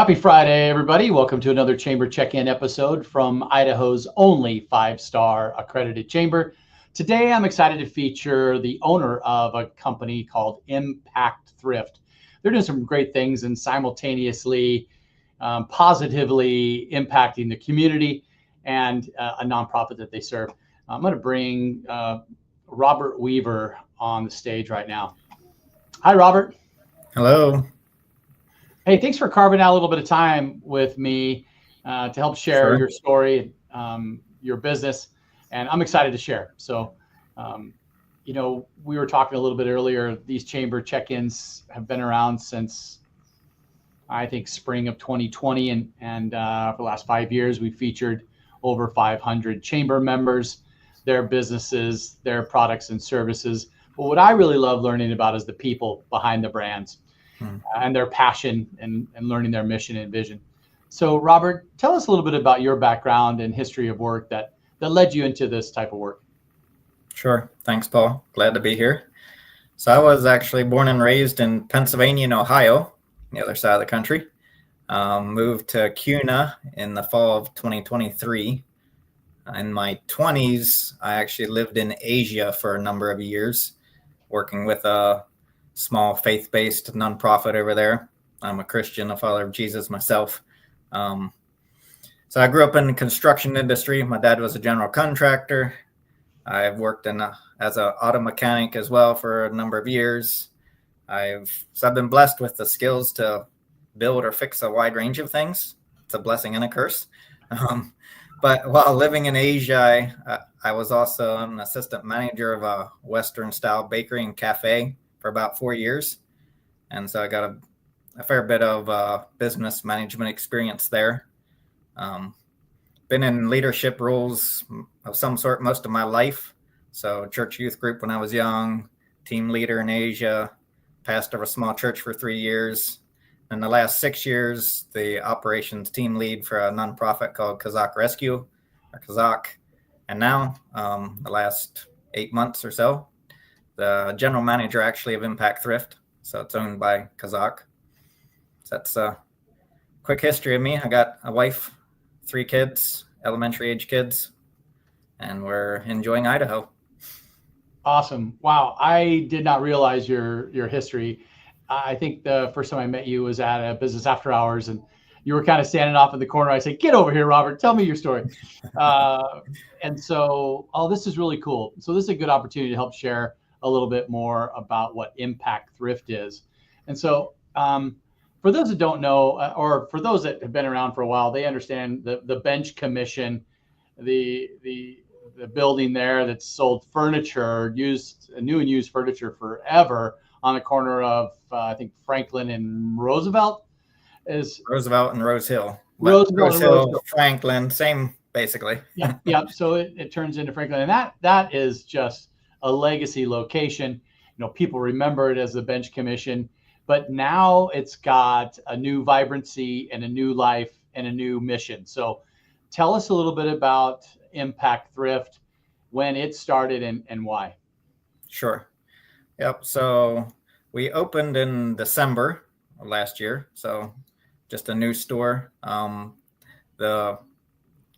Happy Friday, everybody. Welcome to another Chamber Check-In episode from Idaho's only five-star accredited chamber. Today, I'm excited to feature the owner of a company called Impact Thrift. They're doing some great things and simultaneously positively impacting the community and a nonprofit that they serve. I'm going to bring Robert Weaver on the stage right now. Hi, Robert. Hello. Hey, thanks for carving out a little bit of time with me to help share your story, your business, and I'm excited to share. So, we were talking a little bit earlier. These chamber check-ins have been around since, I think, spring of 2020, and for the last 5 years, we've featured over 500 chamber members, their businesses, their products and services. But what I really love learning about is the people behind the brands. And their passion and learning their mission and vision. So, Robert, tell us a little bit about your background and history of work that led you into this type of work. Sure. Thanks, Paul. Glad to be here. So I was actually born and raised in Pennsylvania and Ohio, the other side of the country. Moved to Kuna in the fall of 2023. In my 20s, I actually lived in Asia for a number of years, working with a small faith-based nonprofit over there. I'm a Christian, a follower of Jesus myself. So I grew up in the construction industry. My dad was a general contractor. I've worked as an auto mechanic as well for a number of years. I've been blessed with the skills to build or fix a wide range of things. It's a blessing and a curse. But while living in Asia, I was also an assistant manager of a Western-style bakery and cafe for about 4 years. And so I got a fair bit of business management experience there. Been in leadership roles of some sort most of my life. So church youth group when I was young, team leader in Asia, pastor of a small church for 3 years. In the last 6 years, the operations team lead for a nonprofit called Kazakh Rescue, or Kazakh. And now, the last 8 months or so, the general manager actually of Impact Thrift. So it's owned by Kazakh. So that's a quick history of me. I got a wife, 3 kids, elementary age kids, and we're enjoying Idaho. Awesome. Wow. I did not realize your history. I think the first time I met you was at a business after hours, and you were kind of standing off in the corner. I said, "Get over here, Robert. Tell me your story." And so, this is really cool. So this is a good opportunity to help share a little bit more about what Impact Thrift is. And so for those that don't know, or for those that have been around for a while, they understand the bench commission, the building there that's sold furniture, new and used furniture forever on the corner of, I think, Franklin and Roosevelt. Roosevelt and Rose Hill. Roosevelt and Rose Hill. Franklin, same basically. Yeah. So it turns into Franklin. And that is just a legacy location. People remember it as the bench commission, but now it's got a new vibrancy and a new life and a new mission. So tell us a little bit about Impact Thrift, when it started and why. Sure. Yep. So we opened in December of last year. So just a new store. I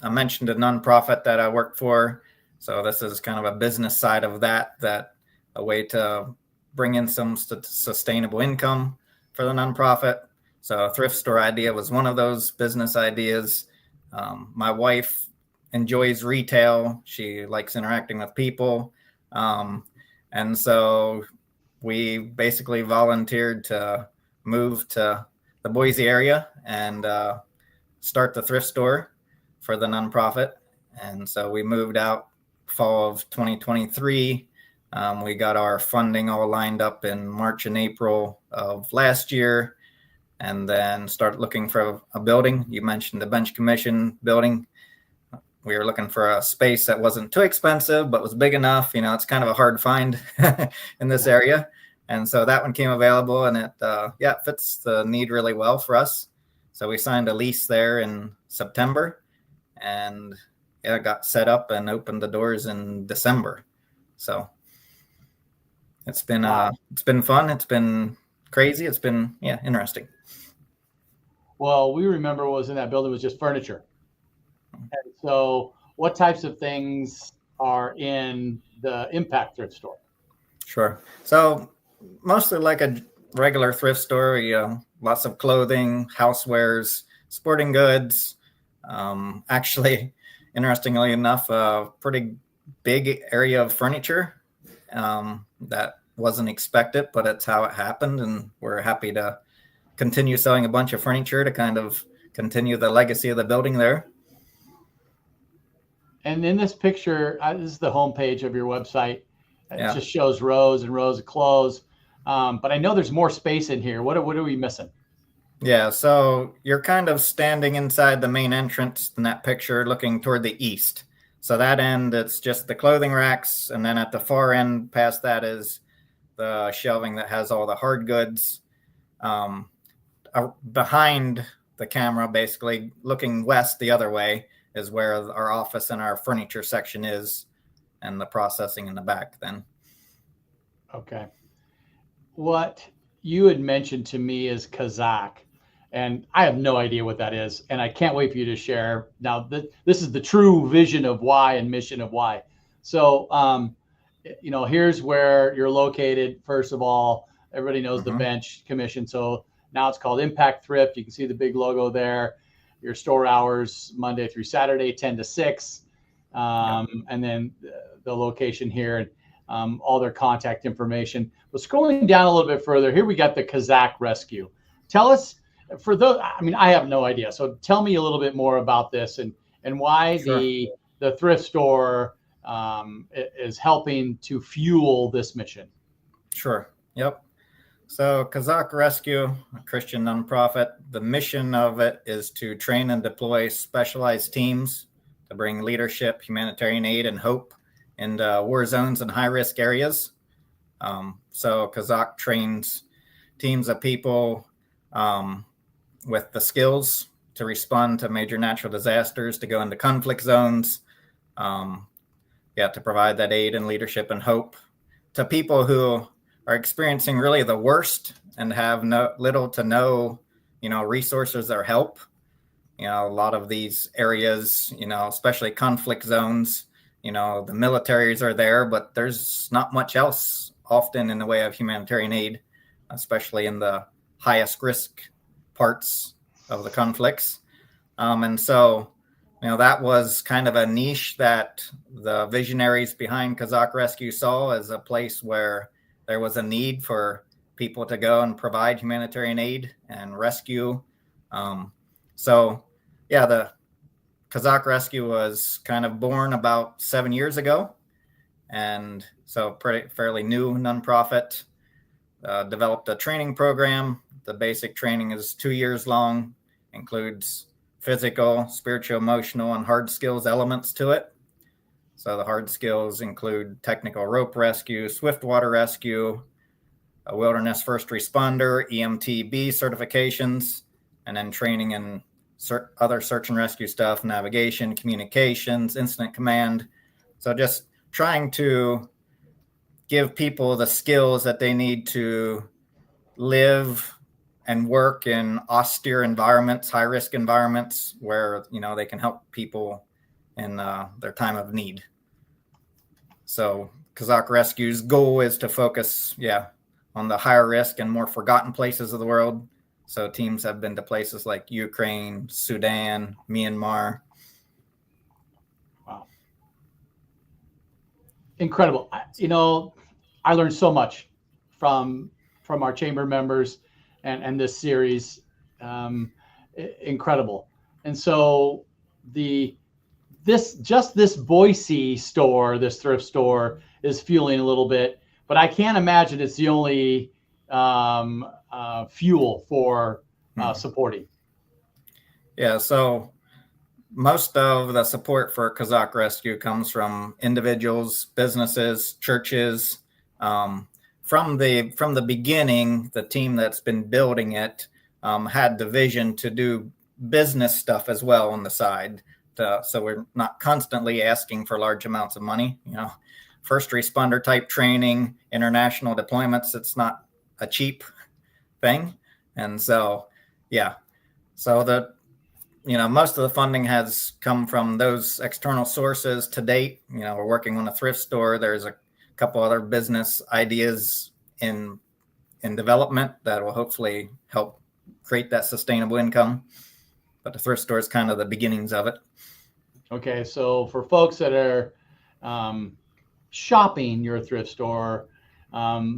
mentioned a nonprofit that I work for. So this is kind of a business side of that a way to bring in some sustainable income for the nonprofit. So a thrift store idea was one of those business ideas. My wife enjoys retail. She likes interacting with people. And so we basically volunteered to move to the Boise area and start the thrift store for the nonprofit. And so we moved out fall of 2023. We got our funding all lined up in March and April of last year, and then started looking for a building. You mentioned the bench commission building. We were looking for a space that wasn't too expensive, but was big enough. It's kind of a hard find in this area. And so that one came available, and it fits the need really well for us. So we signed a lease there in September, and got set up and opened the doors in December. So it's been fun. It's been crazy. It's been interesting. Well, we remember what was in that building was just furniture. And so what types of things are in the Impact Thrift store? Sure. So mostly like a regular thrift store, lots of clothing, housewares, sporting goods. Actually, interestingly enough, a pretty big area of furniture that wasn't expected, but it's how it happened. And we're happy to continue selling a bunch of furniture to kind of continue the legacy of the building there. And in this picture, this is the homepage of your website. It Yeah. just shows rows and rows of clothes. But I know there's more space in here. What are we missing? Yeah, so you're kind of standing inside the main entrance in that picture looking toward the east. So that end, it's just the clothing racks. And then at the far end past that is the shelving that has all the hard goods. Behind the camera, basically looking west the other way, is where our office and our furniture section is, and the processing in the back then. Okay. What you had mentioned to me is Kazakh, and I have no idea what that is, and I can't wait for you to share. Now, this is the true vision of why and mission of why. So, here's where you're located. First of all, everybody knows the bench commission. So now it's called Impact Thrift. You can see the big logo there. Your store hours Monday through Saturday, 10 to 6, and then the location here and all their contact information. But scrolling down a little bit further, here we got the Kazakh Rescue. Tell us, for those, I have no idea. So tell me a little bit more about this and why Sure. the thrift store is helping to fuel this mission. Sure. Yep. So Kazakh Rescue, a Christian nonprofit, the mission of it is to train and deploy specialized teams to bring leadership, humanitarian aid, and hope in war zones and high-risk areas. So Kazakh trains teams of people with the skills to respond to major natural disasters, to go into conflict zones, to provide that aid and leadership and hope to people who are experiencing really the worst and have little to no, resources or help. A lot of these areas, especially conflict zones, the militaries are there, but there's not much else often in the way of humanitarian aid, especially in the highest risk parts of the conflicts. And so, that was kind of a niche that the visionaries behind Kazakh Rescue saw as a place where there was a need for people to go and provide humanitarian aid and rescue. The Kazakh Rescue was kind of born about 7 years ago. And so fairly new nonprofit, developed a training program. The basic training is 2 years long, includes physical, spiritual, emotional, and hard skills elements to it. So the hard skills include technical rope rescue, swift water rescue, a wilderness first responder, EMTB certifications, and then training in other search and rescue stuff, navigation, communications, incident command. So just trying to give people the skills that they need to live and work in austere environments, high-risk environments where, they can help people in their time of need. So Kazakh Rescue's goal is to focus, on the higher risk and more forgotten places of the world. So teams have been to places like Ukraine, Sudan, Myanmar. Wow. Incredible. I learned so much from our chamber members and this series. Incredible. And so this Boise store, this thrift store, is fueling a little bit, but I can't imagine it's the only fuel for supporting. Yeah, so most of the support for Kazakh Rescue comes from individuals, businesses, churches. From the beginning, the team that's been building it had the vision to do business stuff as well on the side. So we're not constantly asking for large amounts of money. First responder type training, international deployments, it's not a cheap thing. And so, So that, most of the funding has come from those external sources to date. We're working on a thrift store. There's a couple other business ideas in development that will hopefully help create that sustainable income. But the thrift store is kind of the beginnings of it. Okay, so for folks that are shopping your thrift store,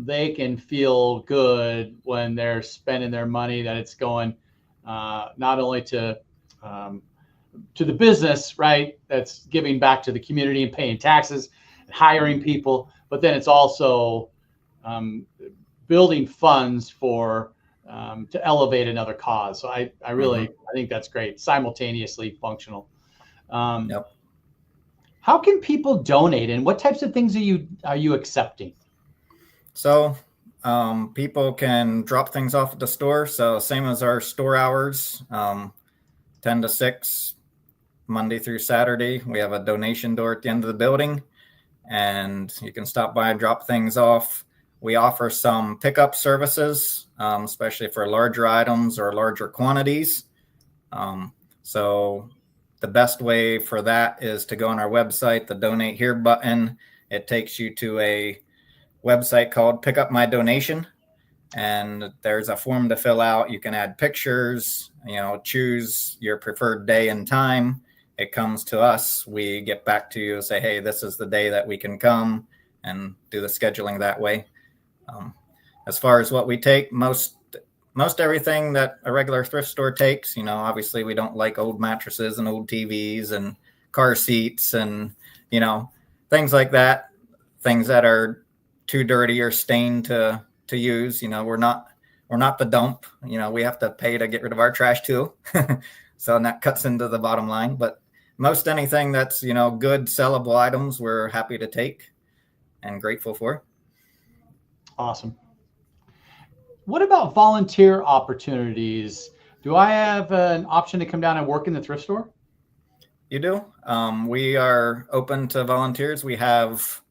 they can feel good when they're spending their money, that it's going not only to the business, right? That's giving back to the community and paying taxes and hiring people, but then it's also building funds for to elevate another cause. So I really I think that's great. Simultaneously functional. Yep. How can people donate, and what types of things are you accepting? So people can drop things off at the store. So same as our store hours, 10 to 6, Monday through Saturday. We have a donation door at the end of the building, and you can stop by and drop things off. We offer some pickup services, especially for larger items or larger quantities. So the best way for that is to go on our website, the Donate Here button. It takes you to a website called Pick Up My Donation, and there's a form to fill out. You can add pictures, choose your preferred day and time. It comes to us. We get back to you and say, hey, this is the day that we can come, and do the scheduling that way. As far as what we take, most everything that a regular thrift store takes, obviously we don't like old mattresses and old TVs and car seats and, things like that, things that are too dirty or stained to use. We're not the dump. We have to pay to get rid of our trash too. So that cuts into the bottom line. But most anything that's, good sellable items, we're happy to take and grateful for. Awesome. What about volunteer opportunities? Do I have an option to come down and work in the thrift store? You do. We are open to volunteers. We have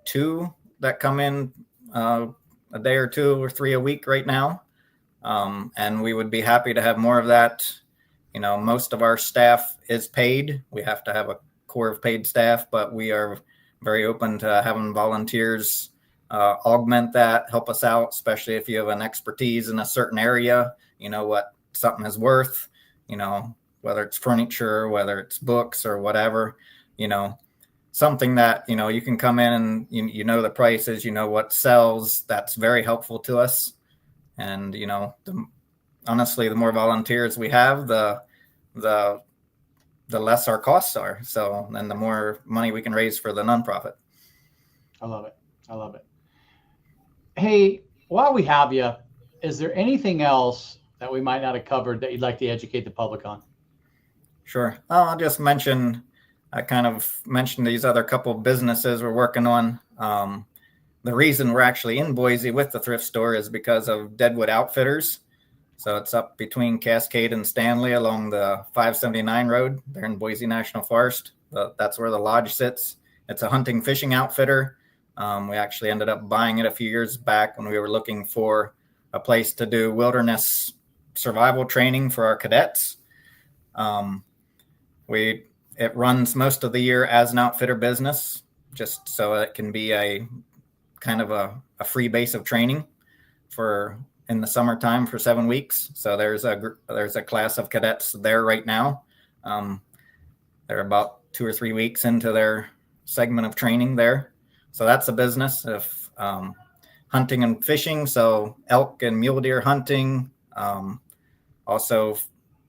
2 that come in a day or 2 or 3 a week right now. And we would be happy to have more of that. Most of our staff is paid. We have to have a core of paid staff, but we are very open to having volunteers augment that, help us out, especially if you have an expertise in a certain area, what something is worth, whether it's furniture, whether it's books or whatever, something that, you can come in and the prices, what sells. That's very helpful to us. And, honestly, the more volunteers we have, the less our costs are. So then the more money we can raise for the nonprofit. I love it. Hey, while we have you, is there anything else that we might not have covered that you'd like to educate the public on? Sure. I'll just mention, I kind of mentioned these other couple businesses we're working on. The reason we're actually in Boise with the thrift store is because of Deadwood Outfitters. So it's up between Cascade and Stanley along the 579 road. They're in Boise National Forest. That's where the lodge sits. It's a hunting fishing outfitter. We actually ended up buying it a few years back when we were looking for a place to do wilderness survival training for our cadets. It runs most of the year as an outfitter business, just so it can be a kind of a free base of training for in the summertime for 7 weeks. So there's a class of cadets there right now. They're about 2 or 3 weeks into their segment of training there. So that's a business of hunting and fishing. So elk and mule deer hunting, also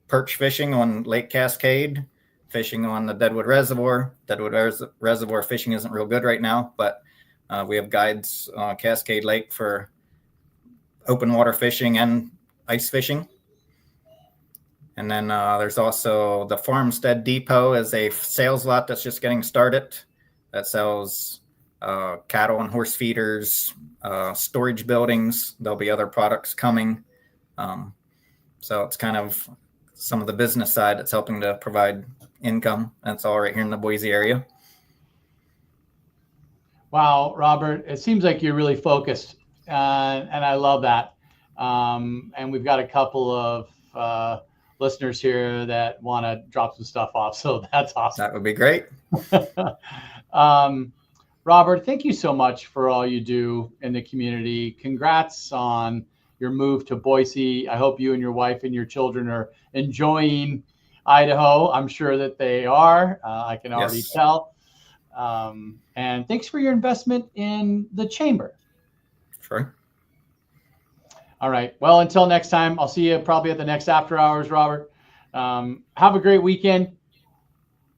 perch fishing on Lake Cascade, fishing on the Deadwood Reservoir. Deadwood Reservoir fishing isn't real good right now, but we have guides on Cascade Lake for open water fishing and ice fishing. And then there's also the Farmstead Depot is a sales lot that's just getting started that sells cattle and horse feeders, storage buildings. There'll be other products coming. So it's kind of some of the business side that's helping to provide income. And it's all right here in the Boise area. Wow, Robert, it seems like you're really focused, and I love that. And we've got a couple of listeners here that want to drop some stuff off. So that's awesome. That would be great. Robert, thank you so much for all you do in the community. Congrats on your move to Boise. I hope you and your wife and your children are enjoying Idaho. I'm sure that they are. I can already tell. And thanks for your investment in the chamber. Sure. All right. Well, until next time, I'll see you probably at the next after hours, Robert. Have a great weekend.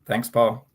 Thanks, Paul.